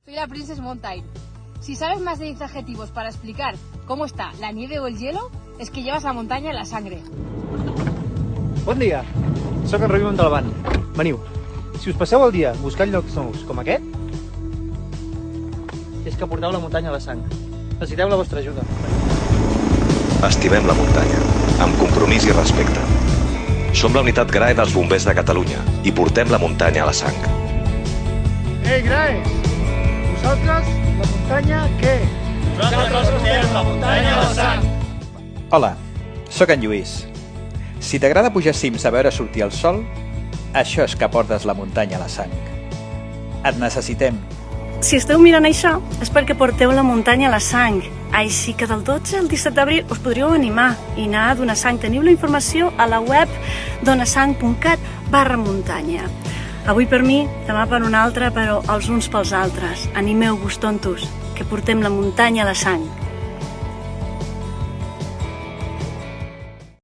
Soy la Princess Mountain. Si sabes más de 10 adjetivos para explicar cómo está la nieve o el hielo, es que llevas la montaña en la sangre. Bon dia, sóc en Roí Montalbán. Veniu, si us passeu el dia buscant llocs nous com aquest, és que porteu la muntanya a la sang. Necessiteu la vostra ajuda. Estimem la muntanya, amb compromís i respecte. Som la unitat GRAE dels bombers de Catalunya i portem la muntanya a la sang. Ei, GRAEs! Vosaltres, la muntanya, què? Nosaltres portem la muntanya a la sang. Hola, sóc en Lluís. Si t'agrada pujar cims a veure sortir el sol, això és que portes la muntanya a la sang. Et necessitem. Si esteu mirant això, és perquè porteu la muntanya a la sang. Així que del 12 al 17 d'abril us podríeu animar i anar a Donar Sang. Teniu la informació a la web donasang.cat/muntanya. Avui per mi, demà per un altre, però els uns pels altres. Animeu-vos, tontos, que portem la muntanya a la sang.